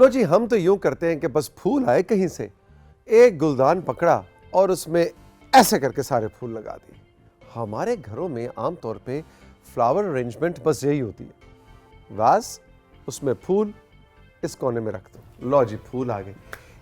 लो जी, हम तो यूं करते हैं कि बस फूल आए कहीं से, एक गुलदान पकड़ा और उसमें ऐसे करके सारे फूल लगा दिए। हमारे घरों में आमतौर पे फ्लावर अरेंजमेंट बस यही होती है, वास, उसमें फूल, इस कोने में रख दो, लो जी फूल आ गए।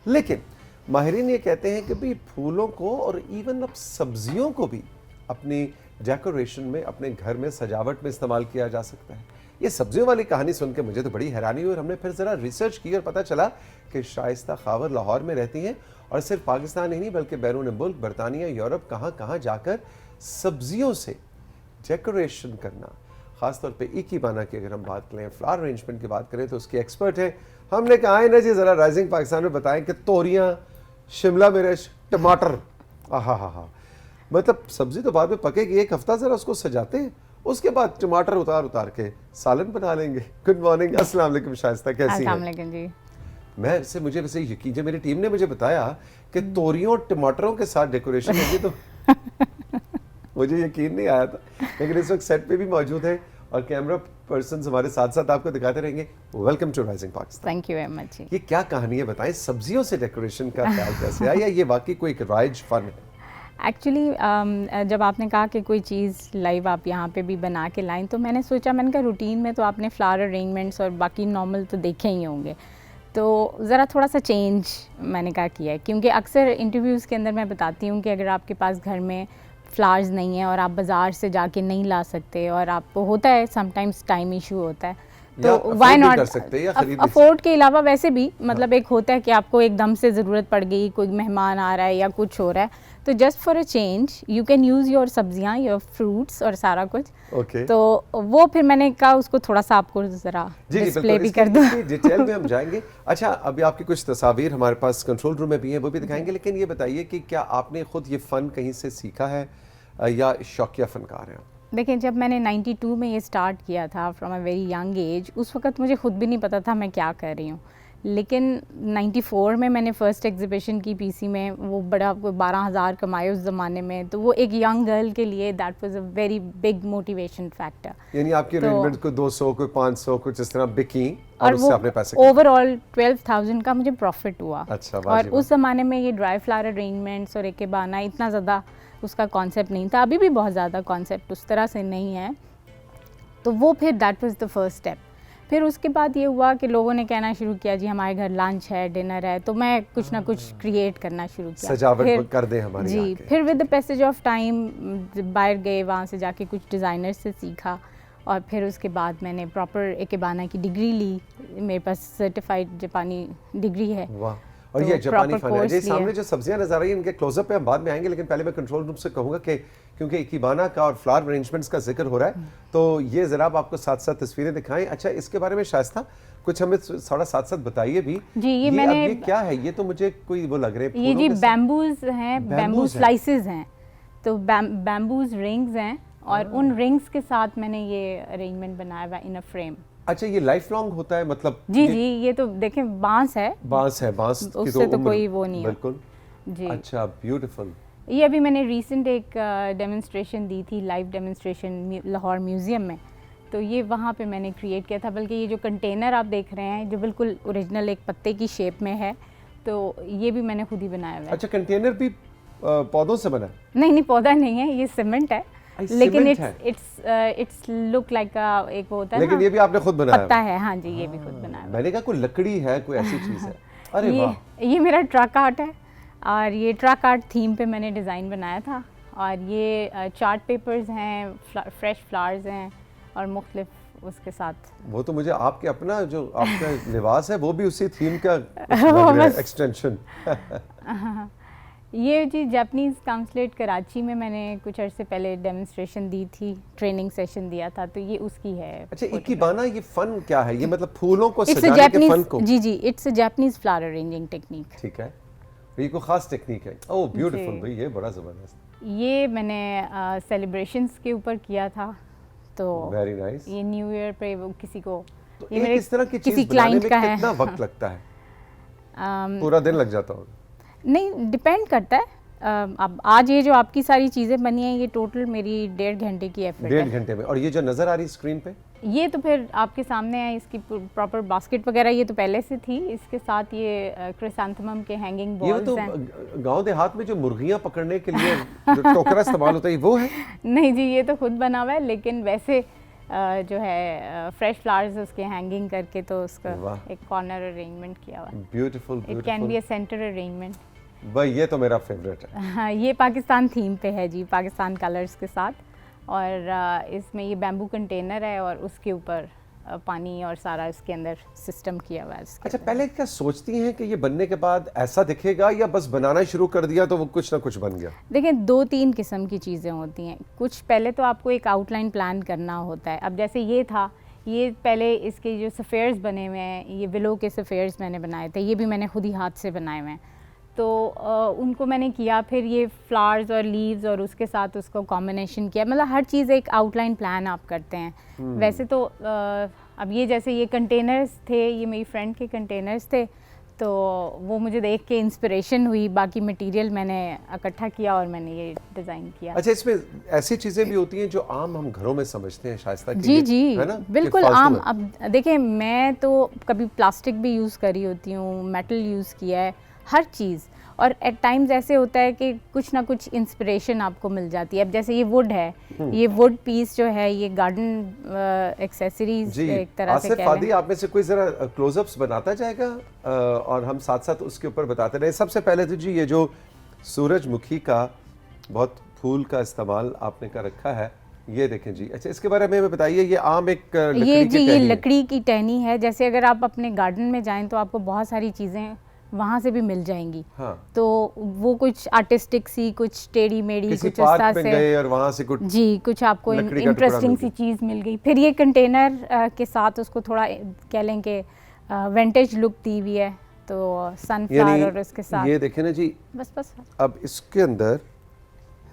लेकिन माहिरीन ये कहते हैं कि भी फूलों को और इवन अब सब्जियों को भी अपनी डेकोरेशन में, अपने घर में सजावट में इस्तेमाल किया जा सकता है। ये सब्जियों वाली कहानी सुन के मुझे तो बड़ी हैरानी हुई और हमने फिर ज़रा रिसर्च की और पता चला कि शाइस्ता खावर लाहौर में रहती हैं और सिर्फ पाकिस्तान ही नहीं बल्कि बैरून मुल्क, बरतानिया, यूरोप, कहाँ जाकर सब्जियों से डेकोरेशन करना, ख़ासतौर पे इकीबाना की अगर हम बात करें, फ्लावर अरेंजमेंट की बात करें तो उसकी एक्सपर्ट है। हमने कहा है ना जी ज़रा राइजिंग पाकिस्तान में बताएं कि तोरियाँ, शिमला मिर्च, टमाटर, आहा, मतलब सब्जी तो बाद में पकेगी, एक हफ्ता ज़रा उसको सजाते हैं, उसके बाद टमाटर उतार के सालन बना लेंगे। गुड मॉर्निंग, अस्सलाम वालेकुम शाइस्ता, कैसी हैं? अस्सलाम वालेकुम जी। मुझे वैसे यकीन, जब मेरी टीम ने मुझे बताया कि तोरियों टमाटरों के साथ डेकोरेशन होगी तो मुझे यकीन नहीं आया था, लेकिन इस वक्त सेट पे भी मौजूद है और कैमरा पर्सन हमारे साथ साथ आपको दिखाते रहेंगे। Welcome to rising Pakistan. Thank you very much. ये क्या कहानी है बताएं, सब्जियों से डेकोरेशन का ख्याल कैसे आया, या ये वाकई कोई एक राइज फन है? एक्चुअली जब आपने कहा कि कोई चीज़ लाइव आप यहाँ पे भी बना के लाएं, तो मैंने कहा रूटीन में तो आपने फ्लावर अरेंजमेंट्स और बाकी नॉर्मल तो देखे ही होंगे, तो ज़रा थोड़ा सा चेंज मैंने कहा किया है, क्योंकि अक्सर इंटरव्यूज़ के अंदर मैं बताती हूँ कि अगर आपके पास घर में फ्लावर्स नहीं है और आप बाज़ार से जाके नहीं ला सकते और आपको होता है समटाइम्स टाइम इशू होता है, तो वाई नॉट अफोर्ड के अलावा वैसे भी मतलब एक होता है कि आपको एकदम से ज़रूरत पड़ गई, कोई मेहमान आ रहा है या कुछ हो रहा है, तो just for a change you can use your सब्जियां, योर फ्रूट्स और सारा कुछ। तो वो फिर मैंने कहा उसको थोड़ा सा आपको ज़रा डिस्प्ले भी कर दूँ। डिटेल में हम जाएंगे। अच्छा, अभी आपकी कुछ तस्वीर हमारे पास कंट्रोल रूम में भी हैं, वो भी दिखाएंगे, लेकिन ये बताइए कि क्या आपने खुद ये फ़न कहीं से सीखा है या शौकिया फनकार हैं? देखिए, जब मैंने 92 में ये स्टार्ट किया था from a very young age, उस वक्त मुझे खुद भी नहीं पता था मैं क्या कर रही हूँ, लेकिन 94 में मैंने फ़र्स्ट एग्जीबिशन की पीसी में, वो बड़ा 12,000 कमाए उस ज़माने में, तो वो एक यंग गर्ल के लिए that was a very big motivation factor. यानी आपकी अरेंजमेंट को 200 को 500 कुछ इस तरह बिकी और उससे आपने पैसे ओवरऑल 12,000 का मुझे प्रॉफिट हुआ। अच्छा, और उस ज़माने में ये ड्राई फ्लावर अरेंजमेंट्स और इकेबाना इतना ज़्यादा उसका कॉन्सेप्ट नहीं था, अभी भी बहुत ज़्यादा कॉन्सेप्ट उस तरह से नहीं है, तो वो फिर that was the first step. फिर उसके बाद ये हुआ कि लोगों ने कहना शुरू किया जी हमारे घर लंच है, डिनर है, तो मैं कुछ ना कुछ क्रिएट करना शुरू किया, सजावट कर दे हमारे जी। फिर with the passage of time बाहर गए, वहाँ से जाके कुछ डिज़ाइनर से सीखा और फिर उसके बाद मैंने प्रॉपर इकेबाना की डिग्री ली, मेरे पास सर्टिफाइड जापानी डिग्री है। वाह, और तो ये जापानी फन है। सामने जो सब्जियां नजर आ रही हैं इनके क्लोजअप पे हम बाद में आएंगे, लेकिन पहले मैं कंट्रोल रूम से कहूंगा कि क्योंकि इकीबाना का और फ्लावर अरेंजमेंट्स का जिक्र हो रहा है, तो ये जरा आप आपको साथ साथ तस्वीरें दिखाएं। अच्छा, इसके बारे में शाइस्ता कुछ हमें थोड़ा साथ साथ बताइए भी जी। ये मैंने, ये क्या है? ये तो मुझे कोई वो लग रहे हैं, ये जी बैम्बूज हैं, बैम्बू स्लाइसेस हैं, तो बैम्बूज रिंग्स हैं और उन रिंग्स के साथ मैंने ये अरेंजमेंट बनाया हुआ इन अ फ्रेम। अच्छा, ये लाइफ लॉन्ग होता है मतलब? जी जी, ये तो देखें बांस है, बांस की उससे तो कोई वो नहीं है। बिल्कुल जी। अच्छा, ब्यूटीफुल। ये अभी मैंने रीसेंट एक डेमोन्स्ट्रेशन दी थी, लाइव डेमोन्स्ट्रेशन लाहौर म्यूज़ियम में, तो ये वहाँ पे मैंने क्रिएट किया था। बल्कि ये जो कंटेनर आप देख रहे हैं जो बिल्कुल ओरिजिनल एक पत्ते की शेप में है, तो ये भी मैंने खुद ही बनाया हुआ है। अच्छा, कंटेनर भी पौधों से बना? नहीं, पौधा नहीं है, ये सीमेंट है, लेकिन इट्स लुक लाइक एक वो होता है, लेकिन ये भी आपने खुद बनाया? पत्ता है, हाँ जी, ये भी खुद बनाया। मैंने कहा कोई लकड़ी है, कोई ऐसी चीज़ है। अरे वाह, ये मेरा ट्रक आर्ट है और ये ट्रक आर्ट थीम पे मैंने डिज़ाइन बनाया था, और ये चार्ट पेपर्स हैं, फ्रेश फ्लावर्स हैं और मुख्तलिफ उसके साथ। वो तो मुझे आपके अपना जो आपका लिबास है वो भी उसी थीम का एक्सटेंशन। ये जी जापानीज़ काउंसलेट कराची में मैंने कुछ अर्से पहले डेमोन्स्ट्रेशन दी थी, ट्रेनिंग सेशन दिया था, तो ये उसकी है। अच्छा, इकीबाना ये फन क्या है? ये मतलब फूलों को सजाने के फन को? जी, it's a Japanese flower arranging technique. ठीक है, ये कोई खास टेक्निक है? ओह ब्यूटीफुल भाई, ये बड़ा ज़बरदस्त। ये मैंने सेलिब्रेशंस के ऊपर किया था, तो वेरी नाइस। ये न्यू ईयर पे वो किसी को, तो ये मेरे इस तरह की चीज़ बनाने में कितना वक्त लगता है? पूरा दिन लग जाता होगा? नहीं, डिपेंड करता है। अब आज ये जो आपकी सारी चीज़ें बनी हैं, ये टोटल मेरी 1.5 घंटे की एफर्ट है। 1.5 घंटे में? और ये जो नज़र आ रही स्क्रीन पे, ये तो फिर आपके सामने है, इसकी प्रॉपर बास्केट वगैरह ये तो पहले से थी। इसके साथ ये क्रिसैंथेमम के हैंगिंग ये बॉल्स तो हैं। गांव देहात में जो मुर्गियां पकड़ने के लिए जो टोकरा इस्तेमाल होता है वो है? नहीं जी, ये तो खुद बना हुआ है, लेकिन वैसे जो है फ्रेश फ्लावर्स उसके हैंगिंग करके तो उसका वाह। एक कॉर्नर अरेंजमेंट किया हुआ है। Beautiful it can be beautiful. A centre arrangement. भाई ये तो मेरा फेवरेट है। हाँ, ये पाकिस्तान थीम पे है जी, पाकिस्तान कलर्स के साथ। और इसमें ये बैम्बू कंटेनर है और उसके ऊपर पानी और सारा इसके अंदर सिस्टम किया हुआ है इसके अच्छा, अंदर। पहले क्या सोचती हैं कि ये बनने के बाद ऐसा दिखेगा, या बस बनाना शुरू कर दिया तो वो कुछ ना कुछ बन गया? देखिए, 2-3 किस्म की चीज़ें होती हैं। कुछ पहले तो आपको एक आउटलाइन प्लान करना होता है। अब जैसे ये था, ये पहले इसके जो सफ़ेयर्स बने हुए हैं, ये विलो के सफ़ेयर्स मैंने बनाए थे, ये भी मैंने खुद ही हाथ से बनाए हुए हैं। तो उनको मैंने किया, फिर ये फ्लावर्स और लीव्स और उसके साथ उसको कॉम्बिनेशन किया। मतलब हर चीज़ एक आउटलाइन प्लान आप करते हैं। वैसे तो अब ये जैसे ये कंटेनर्स थे, ये मेरी फ्रेंड के कंटेनर्स थे, तो वो मुझे देख के इंस्पिरेशन हुई। बाकी मटेरियल मैंने इकट्ठा किया और मैंने ये डिज़ाइन किया। अच्छा, इसमें ऐसी चीजें भी होती हैं जो आम हम घरों में समझते हैं शाइस्ता, जी जी, है ना, बिल्कुल कि फालतू आम। है। अब देखिए, मैं तो कभी प्लास्टिक भी यूज़ करी होती हूँ, मेटल यूज़ किया है, हर चीज़। और एट टाइम्स ऐसे होता है कि कुछ ना कुछ इंस्पिरेशन आपको मिल जाती है। अब जैसे ये वुड है, ये वुड पीस जो है, ये गार्डन एक्सेसरीज जी, एक तरह से आसिफ कह फादी लें। आप में से कोई जरा क्लोजअप्स बनाता जाएगा और हम साथ साथ उसके ऊपर बताते रहे। सबसे पहले तो जी, ये जो सूरजमुखी का बहुत फूल का इस्तेमाल आपने कर रखा है, ये देखें जी। अच्छा, इसके बारे में बताइए। ये आम एक लकड़ी ये की जी, ये टहनी है। लकड़ी की टहनी है। जैसे अगर आप अपने गार्डन में जाएं तो आपको बहुत सारी चीज़ें वहाँ से भी मिल जाएंगी। हाँ, तो वो कुछ आर्टिस्टिक सी, कुछ टेढ़ी मेढ़ी, किसी कुछ इस तरह पार्क में से गए और वहाँ से कुछ जी, कुछ आपको लकड़ी का टुकड़ा इंटरेस्टिंग मिल सी चीज़ मिल गई। फिर ये कंटेनर के साथ उसको थोड़ा कह लें कि विंटेज लुक दी हुई है। तो सनफ्लावर और उसके साथ ये देखें ना जी। बस बस अब इसके अंदर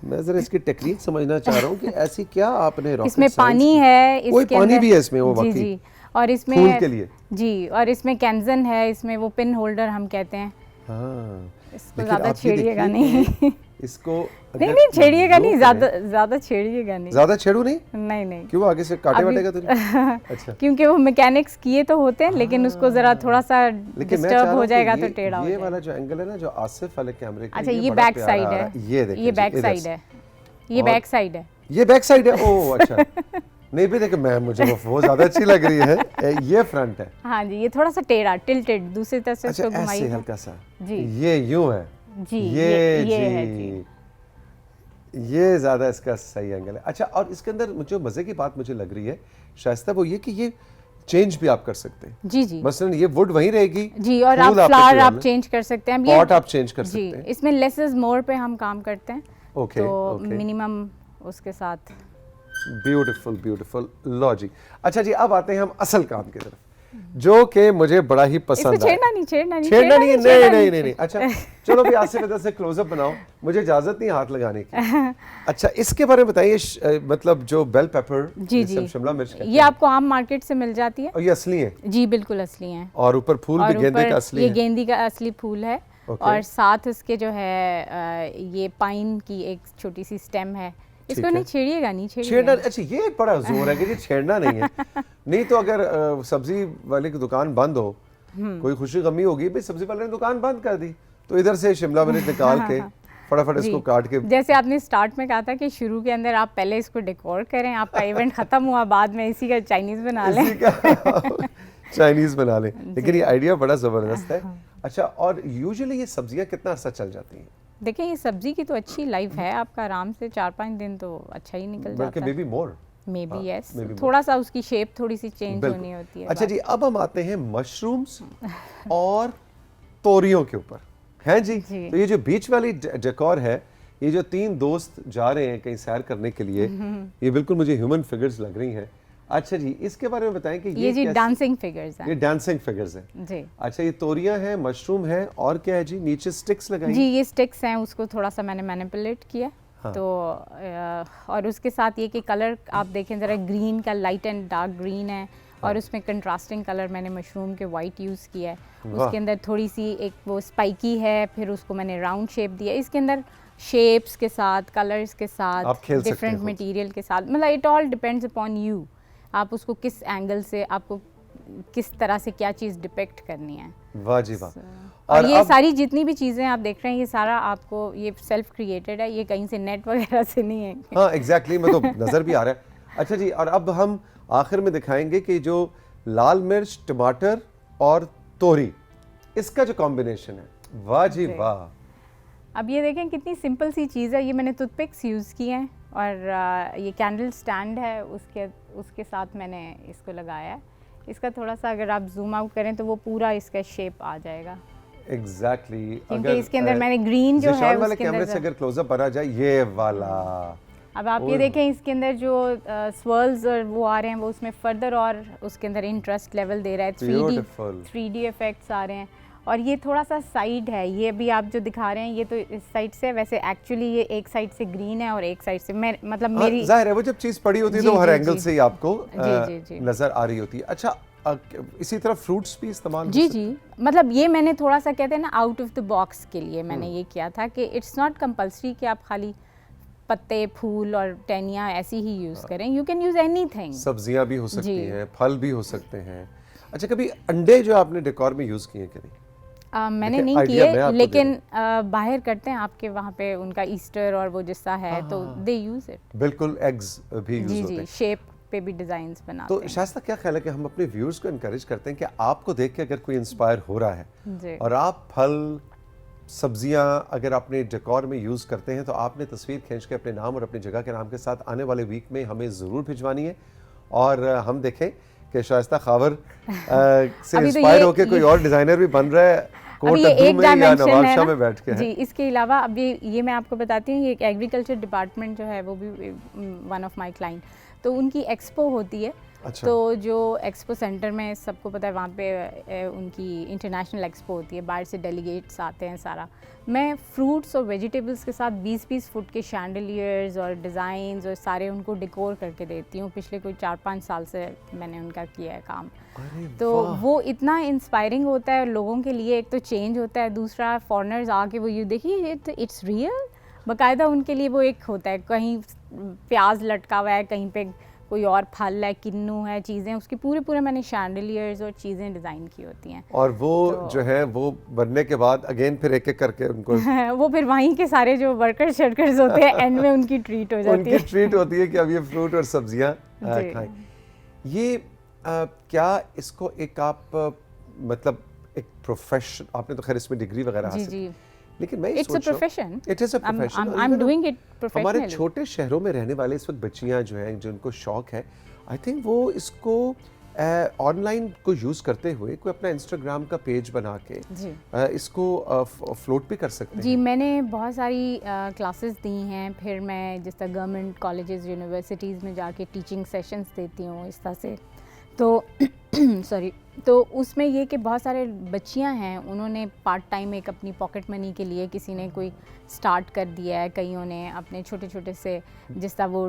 मैं जरा इसकी टेक्निक समझना चाह रहा हूँ कि ऐसी क्या आपने रॉकेट इसमें साइंस पानी की? है, कोई इसके पानी अंदर भी है इसमें, वो जी वाकई जी। और इसमें फूल के लिए। जी, और इसमें कैंजन है, इसमें वो पिन होल्डर हम कहते हैं। हाँ, इसको लेकिन ज़्यादा आप ये छेड़िएगा देखिए नहीं। कि इसको नहीं अगर नहीं, छेड़िएगा लो नहीं, करें- ज़्यादा छेड़िएगा नहीं। ज्यादा छेड़ू नहीं? नहीं नहीं, क्यों, आगे से काटे अभी- वाटेगा तो नहीं? अच्छा, क्योंकि वो मैकेनिक्स किए तो होते हैं, लेकिन उसको ज़रा थोड़ा सा लेकिन मैं चाह डिस्टर्ब रहा हो हूँ जाएगा कि तो टेढ़ा हो ये जाएगा। वाला जो एंगल है ना, जो आसिफ वाले कैमरे का, अच्छा, ये बड़ा बैक प्यारा साइड आ रहा है। ये देखें ये जी, बैक इधर साइड से। है। ये और- बैक साइड है। ये बैक साइड है। ओह अच्छा। नहीं भी देखे, मैं मुझे वो ज्यादा अच्छी लग रही है। ये फ्रंट है। हाँ जी, ये थोड़ा सा टेढ़ा, टिल्टेड, दूसरी तरफ से अच्छा, इसको ऐसे घुमाइए। हल्का सा जी ये यूं है जी, ये है जी, ये ज्यादा इसका सही एंगल है। अच्छा, और इसके अंदर जो मजे की बात मुझे लग रही है शाइस्ता, वो ये कि ये चेंज भी आप कर सकते हैं। जी जी मसलन ये वुड वहीं रहेगी जी, और फूल आप आपके फ्लावर पेड़ आप में, चेंज कर सकते हैं। अब पॉट आप चेंज कर जी, सकते हैं। इसमें लेस इज मोर पे हम काम करते हैं। ओके, तो ओके। मिनिमम उसके साथ। Beautiful beautiful. लो जी। अच्छा जी, अब आते हैं हम असल काम की तरफ, जो कि मुझे बड़ा ही इसको पसंद है। छेड़ना नहीं, छेड़ना नहीं, छेड़ना नहीं, नहीं छेड़ना नहीं नहीं नहीं। अच्छा चलो भी आसिफ इधर से क्लोजअप बनाओ, मुझे इजाजत नहीं हाथ लगाने की। अच्छा, इसके बारे में बताइए। मतलब जो बेल पेपर, जी जिसे हम जी, शिमला मिर्च कहते ये हैं, आपको आम मार्केट से मिल जाती है। और ये असली है? जी बिल्कुल असली हैं। और ऊपर फूल भी और गेंदे ऊपर का असली ये है? गेंदी का असली फूल है। ओके। और साथ उसके जो है ये पाइन की एक छोटी सी स्टेम है। इसको है। नहीं छेड़िएगा, नहीं छेड़ना? छेड़िएगा। अच्छा, ये बड़ा जोर है कि ये छेड़ना नहीं है। नहीं तो अगर सब्जी वाले की दुकान बंद हो, कोई खुशी गमी होगी, भाई सब्जी वाले ने दुकान बंद कर दी, तो इधर से शिमला मिर्च निकाल के फटाफट इसको जी। काट के। जैसे आपने स्टार्ट में कहा था कि शुरू के अंदर आप पहले इसको डेकोर करें, आपका इवेंट खत्म हुआ, बाद में इसी का चाइनीज बना लें। इसी का चाइनीज बना लें। लेकिन ये आइडिया बड़ा जबरदस्त है। अच्छा, और यूजुअली ये सब्जियां कितना अर्सा चल जाती हैं? देखिए, ये सब्जी की तो अच्छी लाइफ है, आपका आराम से 4-5 दिन तो अच्छा ही निकल बल्कि जाता मे है। Be more. May be yes, maybe more। थोड़ा सा उसकी शेप थोड़ी सी चेंज बिल्कुल। होनी होती है। अच्छा जी, अब हम आते हैं मशरूम्स और तोरियों के ऊपर। हैं जी? जी। तो ये जो बीच वाली डेकोर है, ये जो 3 दोस्त जा रहे हैं कहीं सैर करने के लिए, ये बिल्कुल मुझे ह्यूमन फिगर्स लग रही हैं। अच्छा जी, इसके बारे में बताएं कि ये जी कैसे- डांसिंग फिगर्स ये हैं। डांसिंग फिगर्स हैं। जी अच्छा, ये तोरियां हैं, मशरूम है, और क्या है जी? नीचे स्टिक्स लगाई? जी, ये स्टिक्स हैं, उसको थोड़ा सा मैंने मैनिपुलेट किया। हाँ। तो और उसके साथ ये कि कलर आप देखें ज़रा, ग्रीन का लाइट एंड डार्क ग्रीन है। और उसमें कंट्रास्टिंग कलर मैंने मशरूम के वाइट यूज़ किया है। वाह। उसके अंदर थोड़ी सी एक वो स्पाइकी है, फिर उसको मैंने राउंड शेप दिया। इसके अंदर शेप्स के साथ, कलर्स के आप साथ, खेल सकते हैं डिफरेंट खुद। मटेरियल के साथ, मतलब it all depends upon you. आप उसको किस एंगल से, आपको किस तरह से क्या चीज़ डिपेक्ट करनी है। वाह जी वाह। और ये अब सारी जितनी भी चीज़ें आप देख रहे हैं, ये सारा आपको, ये सेल्फ क्रिएटेड है, ये कहीं से नेट वगैरह से नहीं है। हाँ एग्जैक्टली, मैं तो नज़र भी आ रहा है। अच्छा जी, और अब हम आखिर में दिखाएंगे कि जो लाल मिर्च, टमाटर और तोरी, इसका जो कॉम्बिनेशन है, वाह जी वाह। अब ये देखें कितनी सिंपल सी चीज़ है। ये मैंने टूथपिक्स यूज़ किए हैं और ये कैंडल स्टैंड है, उसके साथ मैंने इसको लगाया है। इसका थोड़ा सा अगर आप जूम आउट करें तो वो पूरा इसका शेप आ जाएगा। एग्जैक्टली क्योंकि इसके अंदर मैंने ग्रीन जो है वाले उसके कैमरे अंदर से अगर क्लोजअप बना जाए, ये वाला। अब आप ये देखें, इसके अंदर जो स्वर्ल्स और वो आ रहे हैं, वो उसमें फर्दर और उसके अंदर इंटरेस्ट लेवल दे रहा है। 3D इफेक्ट्स आ रहे हैं। और ये थोड़ा सा साइड है, ये भी आप जो दिखा रहे हैं ये तो इस साइड से, वैसे एक्चुअली ये एक साइड से ग्रीन है और एक साइड से मतलब मेरी जाहिर है वो जब चीज़ पड़ी होती है तो हर एंगल से ही आपको जी नज़र आ रही होती है। अच्छा, इसी तरह फ्रूट्स भी इस्तेमाल जी मतलब ये मैंने थोड़ा सा कहते हैं ना आउट ऑफ द बॉक्स के लिए मैंने ये किया था कि इट्स नॉट कंपल्सरी कि आप खाली पत्ते, फूल और टहनियाँ ऐसी ही यूज़ करें। You can use anything. सब्जियां भी हो सकती हैं, फल भी हो सकते हैं। अच्छा, कभी अंडे जो आपने डेकोर में यूज़ किए कभी? मैंने नहीं किए, लेकिन बाहर करते हैं आपके वहाँ पे, उनका ईस्टर और वो जिसका है तो दे यूज़ इट। बिल्कुल, एग्स भी यूज़ होते हैं। शेप पे भी डिज़ाइंस बनाते हैं। तो शाइस्ता, क्या ख्याल है कि हम अपने व्यूअर्स को इनकरेज करते हैं कि आपको देख के अगर कोई इंस्पायर हो रहा है और आप फल, सब्जियां अगर अपने डेकोर में यूज़ करते हैं, तो आपने तस्वीर खींच के अपने नाम और अपनी जगह के नाम के साथ आने वाले वीक में हमें ज़रूर भिजवानी है और हम देखें कि शाइस्ता खावर से इंस्पायर होकर कोई और डिज़ाइनर भी बन रहा है एक डायमेंशन है में बैठ के। जी, इसके अलावा अब ये मैं आपको बताती हूँ, ये एग्रीकल्चर डिपार्टमेंट जो है वो भी वन ऑफ माय क्लाइंट, तो उनकी एक्सपो होती है। अच्छा। तो जो एक्सपो सेंटर में सबको पता है वहाँ पे उनकी इंटरनेशनल एक्सपो होती है, बाहर से डेलीगेट्स आते हैं सारा। मैं फ्रूट्स और वेजिटेबल्स के साथ 20-20 फुट के शैंडलियर्स और डिज़ाइंस और सारे उनको डेकोर करके देती हूँ। पिछले कोई 4-5 साल से मैंने उनका किया है काम। तो वो इतना इंस्पायरिंग होता है लोगों के लिए। एक तो चेंज होता है, दूसरा फॉरेनर्स आके वो ये देखिए इट्स रियल, बाकायदा उनके लिए वो एक होता है, कहीं प्याज लटका हुआ है, कहीं पे कोई और फल है, किन्नू है, चीज़ें उसकी पूरे मैंने शैंडलियर्स और चीज़ें डिज़ाइन की होती हैं। और वो तो जो है वो बनने के बाद अगेन फिर एक एक करके उनको वो फिर वहीं के सारे जो वर्कर्स होते हैं एंड में उनकी ट्रीट हो जाती है। उनकी ट्रीट होती है कि अब ये फ्रूट और सब्जियां खाएं। ये क्या इसको एक आप मतलब एक प्रोफेशन, आपने तो खैर इसमें डिग्री वगैरह हासिल की, लेकिन मैं it's a profession, it is a profession, I am doing it professionally. हमारे छोटे शहरों में रहने वाले इस वक्त बच्चियां जो हैं, जिनको शौक है, आई थिंक वो इसको ऑनलाइन को यूज़ करते हुए कोई अपना इंस्टाग्राम का पेज बना के इसको फ्लोट भी कर सकते हैं। जी, मैंने बहुत सारी क्लासेस दी हैं, फिर मैं जिस तरह गवर्नमेंट कॉलेजेस, यूनिवर्सिटीज़ में जाके टीचिंग सेशंस देती हूँ इस तरह से। तो सॉरी, तो उसमें ये कि बहुत सारे बच्चियां हैं, उन्होंने पार्ट टाइम एक अपनी पॉकेट मनी के लिए किसी ने कोई स्टार्ट कर दिया है, कईयों ने अपने छोटे छोटे से जिस तरह वो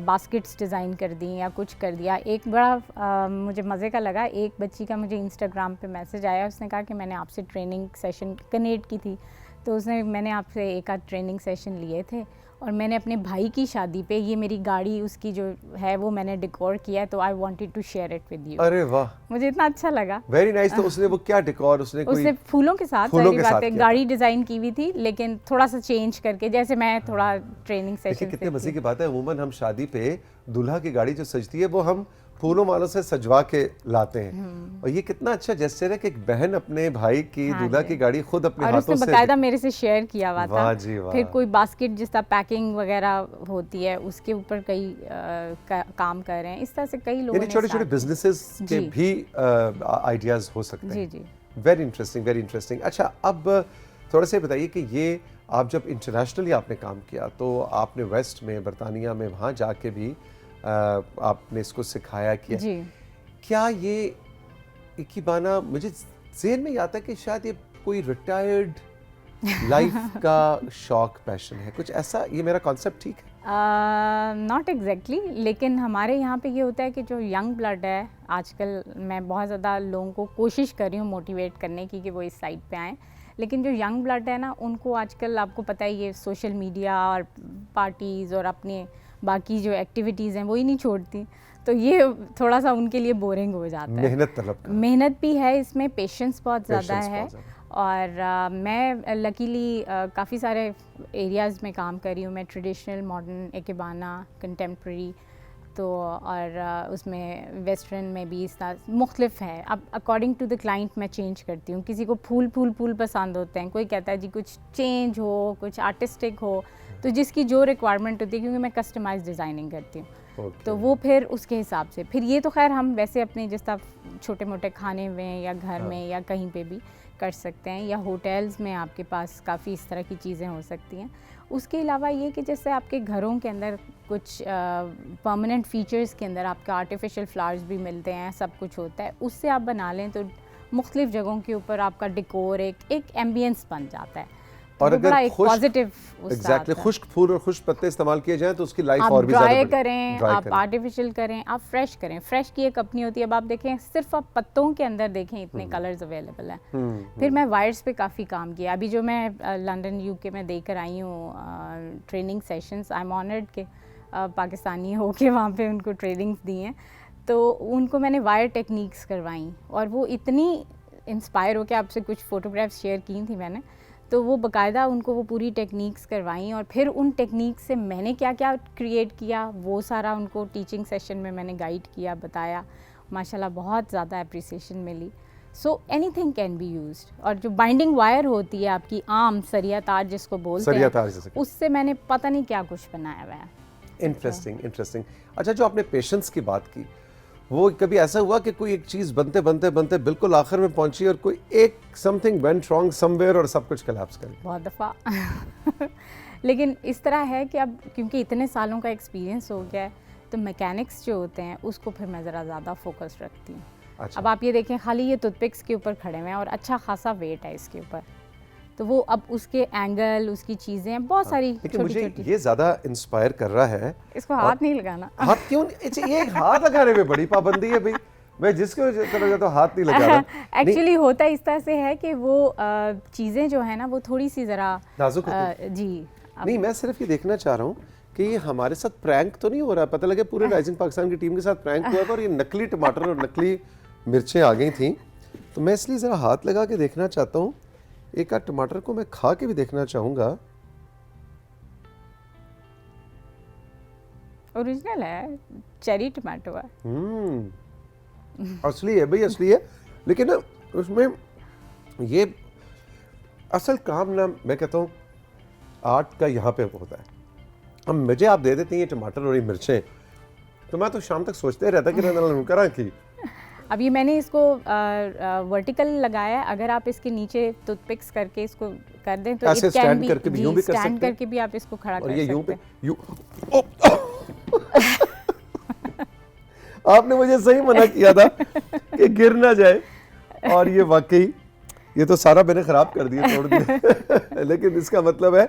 बास्केट्स डिज़ाइन कर दी या कुछ कर दिया। एक बड़ा मुझे मज़े का लगा, एक बच्ची का मुझे इंस्टाग्राम पे मैसेज आया, उसने कहा कि मैंने आपसे ट्रेनिंग सेशन कनेक्ट की थी, तो मैंने आपसे एक आध ट्रेनिंग सेशन लिए थे और मैंने अपने भाई की शादी पे ये मेरी गाड़ी उसकी जो है वो मैंने डेकोर किया, तो I wanted to share it with you. अरे वाह, मुझे इतना अच्छा लगा। Very nice. तो उसने वो क्या डेकोर, उसने फूलों के साथ गाड़ी डिज़ाइन की हुई थी, लेकिन थोड़ा सा चेंज करके, जैसे मैं थोड़ा ट्रेनिंग सेशन। कितने मजे की बात है, अमूमन हम शादी पे दूल्हा की गाड़ी जो सजती है वो हम फूलों मालों से सजवा के लाते हैं, और ये कितना अच्छा जेस्चर है कि एक बहन अपने भाई की दूल्हा की गाड़ी खुद अपने हाथों से, और उसने बकायदा मेरे से शेयर किया हुआ था। वाह जी वाह। फिर कोई बास्केट जिस तरह पैकिंग वगैरह होती है उसके ऊपर कई काम कर रहे हैं, इस तरह से कई लोगों ने छोटे छोटे बिजनेसेस के भी आइडियाज हो सकते हैं। जी, वेरी इंटरेस्टिंग, वेरी इंटरेस्टिंग। अच्छा, अब थोड़ा सा बताइए कि ये आप जब इंटरनेशनली आपने काम किया, तो आपने वेस्ट में, बरतानिया में, वहाँ जाके भी आपने इसको सिखाया किया जी। क्या ये एक ही बाना मुझे ज़हन में आता है कि शायद ये कोई रिटायर्ड लाइफ का शौक, पैशन है, कुछ ऐसा? ये मेरा कॉन्सेप्ट ठीक है? नॉट एग्जैक्टली, लेकिन हमारे यहाँ पे ये होता है कि जो यंग ब्लड है, आजकल मैं बहुत ज़्यादा लोगों को कोशिश कर रही हूँ मोटिवेट करने की कि वो इस साइड पे आएँ, लेकिन जो यंग ब्लड है ना, उनको आजकल आपको पता है ये सोशल मीडिया और पार्टीज़ और अपने बाकी जो एक्टिविटीज़ हैं वो ही नहीं छोड़ती। तो ये थोड़ा सा उनके लिए बोरिंग हो जाता है। मेहनत तलब का। मेहनत भी है इसमें, पेशेंस बहुत ज़्यादा Patience है। बहुत ज़्यादा। और मैं लकीली काफ़ी सारे एरियाज़ में काम कर रही हूँ। मैं ट्रेडिशनल, मॉडर्न, एकेबाना, कंटेम्प्रेरी, तो और उसमें वेस्टर्न में भी इस तरह मुख्तलिफ है। अब अकॉर्डिंग टू द क्लाइंट मैं चेंज करती हूँ। किसी को फूल पसंद होते हैं, कोई कहता है जी कुछ चेंज हो, कुछ आर्टिस्टिक हो, तो जिसकी जो रिक्वायरमेंट होती है, क्योंकि मैं कस्टमाइज डिज़ाइनिंग करती हूँ। तो वो फिर उसके हिसाब से, फिर ये तो खैर हम वैसे अपने जिस तरह छोटे मोटे खाने में या घर में या कहीं पे भी कर सकते हैं, या होटल्स में आपके पास काफ़ी इस तरह की चीज़ें हो सकती हैं। उसके अलावा ये कि जैसे आपके घरों के अंदर कुछ परमानेंट फीचर्स के अंदर आपके आर्टिफिशियल फ्लावर्स भी मिलते हैं, सब कुछ होता है, उससे आप बना लें तो मुख्तलिफ जगहों के ऊपर आपका डेकोर एक एम्बियंस बन जाता है। और वो बड़ा अगर एक पॉजिटिव एग्जैक्टली खुश्क फूल और खुश्क पत्ते इस्तेमाल किए जाएं तो उसकी लाइफ आप और भी ज़्यादा ड्राई बढ़- करें, dry आप करें। आर्टिफिशियल करें, आप फ्रेश करें। फ्रेश की एक अपनी होती है। अब आप देखें, सिर्फ आप पत्तों के अंदर देखें इतने कलर्स अवेलेबल हैं। फिर मैं वायर्स पे काफ़ी काम किया। अभी जो मैं लंदन यूके में देकर आई हूँ training sessions, I am honoured के पाकिस्तानी हो के वहाँ पे उनको ट्रेनिंग्स दी हैं, तो उनको मैंने वायर टेक्निक्स करवाई और वो इतनी इंस्पायर हो के, आपसे कुछ फ़ोटोग्राफ्स शेयर की थी मैंने, तो वो बाकायदा उनको वो पूरी टेक्निक्स करवाई और फिर उन टेक्निक्स से मैंने क्या क्या क्रिएट किया वो सारा उनको टीचिंग सेशन में मैंने गाइड किया, बताया। माशाल्लाह बहुत ज़्यादा अप्रिसिएशन मिली। So anything can be used. और जो बाइंडिंग वायर होती है आपकी आम सरिया तार जिसको बोलते सरिया हैं, तार जैसे कि- उससे मैंने पता नहीं क्या कुछ बनाया हुआ है। इंटरेस्टिंग। अच्छा, जो आपने पेशेंस की बात की, वो कभी ऐसा हुआ कि कोई एक चीज़ बनते बिल्कुल आखिर में पहुंची और कोई एक समथिंग वेंट रॉन्ग समवेयर और सब कुछ कोलैप्स कर गया? बहुत दफ़ा लेकिन इस तरह है कि अब क्योंकि इतने सालों का एक्सपीरियंस हो गया है, तो मैकेनिक्स जो होते हैं उसको फिर मैं ज़रा ज़्यादा फोकस रखती हूँ। अच्छा। अब आप ये देखें, खाली ये टूथपिक्स के ऊपर खड़े हुए हैं और अच्छा खासा वेट है इसके ऊपर, तो वो अब उसके एंगल, उसकी चीज़ें बहुत सारी लेकिन मुझे छोटी-छोटी। ये ज़्यादा इंस्पायर कर रहा है। इसको हाथ नहीं लगाना। हाथ क्यों नहीं? अच्छा, ये हाथ लगाने में बड़ी पाबंदी है भाई। मैं जिसको तरह तो हाथ नहीं लगा रहा। एक्चुअली होता इस तरह से है कि वो चीज़ें जो है ना वो थोड़ी सी ज़रा नाजुक होती जी। नहीं, मैं सिर्फ ये देखना चाह रहा हूँ कि ये हमारे साथ प्रैंक तो नहीं हो रहा। पता लगे पूरे राइजिंग पाकिस्तान की टीम के साथ प्रैंक हुआ था और ये नकली टमाटर और नकली मिर्चें आ गई थी, तो मैं इसलिए ज़रा हाथ लगा के देखना चाहता हूँ। एक आध टमाटर को मैं खा के भी देखना चाहूँगा। ओरिजिनल है, चेरी टमाटो है। असली है भाई, असली है। लेकिन ना उसमें ये असल काम ना, मैं कहता हूँ आर्ट का यहाँ पे होता है। अब मुझे आप दे देती हैं ये टमाटर और ये मिर्चें, तो मैं तो शाम तक सोचते रहता कि मैं करा की। अब ये मैंने इसको वर्टिकल लगाया है। अगर आप इसके नीचे टूथपिक्स करके इसको कर दें तो ऐसे it can stand be- करके भी जी, यूं भी कर stand सकते हैं। करके भी आप इसको खड़ा और कर ये यूं सकते पे हैं। यूं आपने मुझे सही मना किया था कि गिर ना जाए, और ये वाकई ये तो सारा मैंने खराब कर दिया, तोड़ दिया। लेकिन इसका मतलब है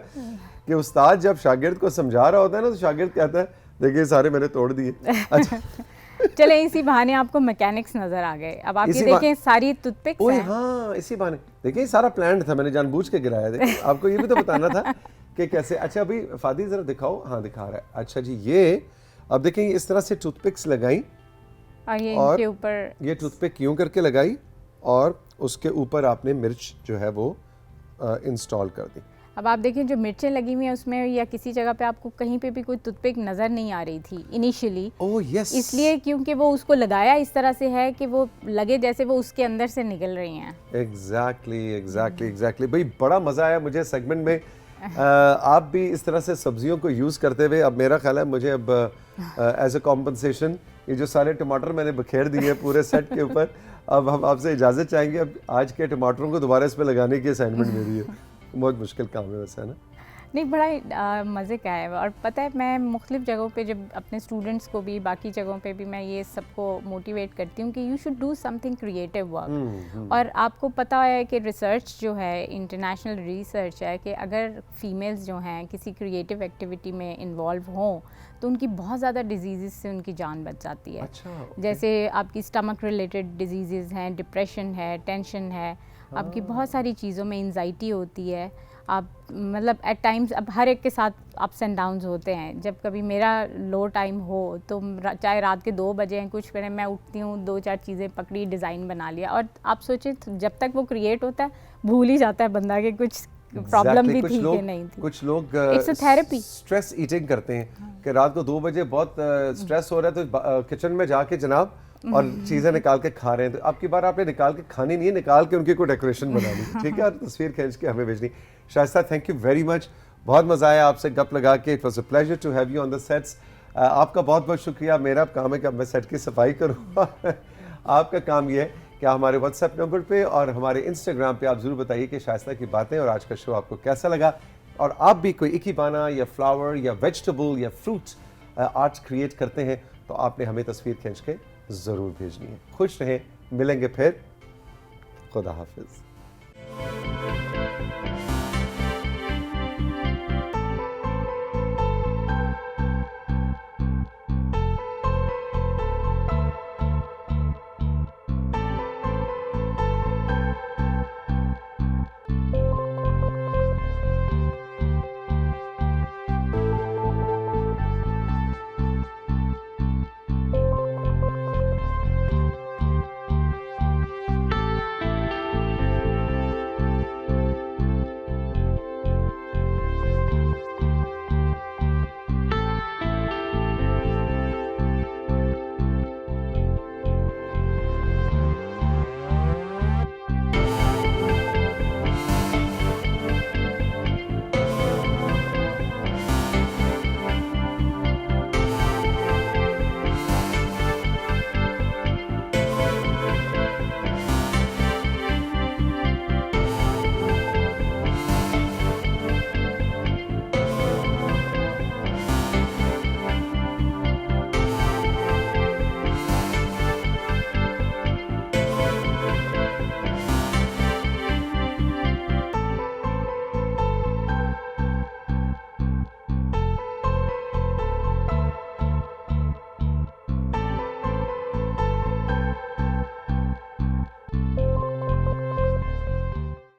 कि उस्ताद जब शागिर्द को समझा रहा होता है ना, तो शागिर्द कहता है देखिए सारे मैंने तोड़ दिए। अच्छा, चले इसी बहाने आपको मैकेनिक्स नजर आ गए। अब आप ये इसी देखें सारी टूथपिक्स ओए हैं। हाँ, इसी बहाने देखिए सारा प्लान्ड था, मैंने जानबूझ के गिराया। देखिए आपको ये भी तो बताना था कि कैसे। अच्छा अभी फादी जरा दिखाओ। हाँ दिखा रहा है। अच्छा जी, ये अब देखें इस तरह से टूथपिक्स लगाई और ये और इनके ऊपर ये टूथपिक यूं करके लगाई और उसके ऊपर आपने मिर्च जो है वो इंस्टॉल कर दी। अब आप देखें जो मिर्चें लगी हुई हैं उसमें या किसी जगह पे आपको कहीं पे भी कोई टूथपिक नज़र नहीं आ रही थी इनिशियली। ओह यस, इसलिए क्योंकि वो उसको लगाया इस तरह से है कि वो लगे जैसे वो उसके अंदर से निकल रही हैं। एग्जैक्टली भाई, बड़ा मज़ा आया मुझे सेगमेंट में। आप भी इस तरह से सब्जियों को यूज़ करते हुए, अब मेरा ख्याल है मुझे अब एज ए कॉम्पनसेशन ये जो सारे टमाटर मैंने बखेर दिए पूरे सेट के ऊपर, अब हम आपसे इजाज़त चाहेंगे। अब आज के टमाटरों को दोबारा इस पर लगाने की असाइनमेंट मेरी है। बहुत मुश्किल काम है वैसे, है ना? नहीं, बड़ा मज़े का है। और पता है मैं मुख्तलिफ जगहों पे जब अपने स्टूडेंट्स को भी, बाकी जगहों पे भी मैं ये सबको मोटिवेट करती हूँ कि you should do something creative work. और आपको पता है कि रिसर्च जो है, इंटरनेशनल रिसर्च है कि अगर फीमेल्स जो हैं किसी क्रिएटिव एक्टिविटी में इन्वॉल्व हों तो उनकी बहुत ज़्यादा डिजीज़ से उनकी जान बच जाती है। अच्छा, okay. जैसे आपकी स्टमक रिलेटेड डिजीज़ हैं, डिप्रेशन है, टेंशन है, आपकी बहुत सारी चीज़ों में एंजाइटी होती है। आप मतलब एट टाइम्स अब हर एक के साथ अप्स एंड डाउन्स होते हैं। जब कभी मेरा लो टाइम हो तो चाहे रात के 2 बजे हैं कुछ करें, मैं उठती हूँ, 2-4 चीज़ें पकड़ी, डिज़ाइन बना लिया। और आप सोचिए जब तक वो क्रिएट होता है भूल ही जाता है बंदा के कुछ प्रॉब्लम भी थी कि नहीं थी। कुछ लोग it's a therapy. Stress eating करते हैं कि रात को 2 बजे बहुत स्ट्रेस हो रहा है तो किचन में जाके जनाब और चीज़ें निकाल के खा रहे हैं। तो आपकी बार आपने निकाल के खानी नहीं है, निकाल के उनकी कोई डेकोरेशन बना ली, ठीक है, और तस्वीर खींच के हमें भेजनी। Shaista, thank you very much, बहुत मज़ा आया आपसे गप लगा के। It was a pleasure to have you on the sets. आपका बहुत बहुत शुक्रिया। मेरा काम है कि मैं सेट की सफाई करूँ आपका काम ये है कि हमारे व्हाट्सएप नंबर पे और हमारे इंस्टाग्राम पे आप ज़रूर बताइए कि शाइस्ता की बातें और आज का शो आपको कैसा लगा। और आप भी कोई इकीबाना या फ्लावर या वेजिटेबल या फ्रूट आर्ट क्रिएट करते हैं तो आपने हमें तस्वीर खींच के ज़रूर भेजनी है। खुश रहें, मिलेंगे फिर। खुदा हाफिज़।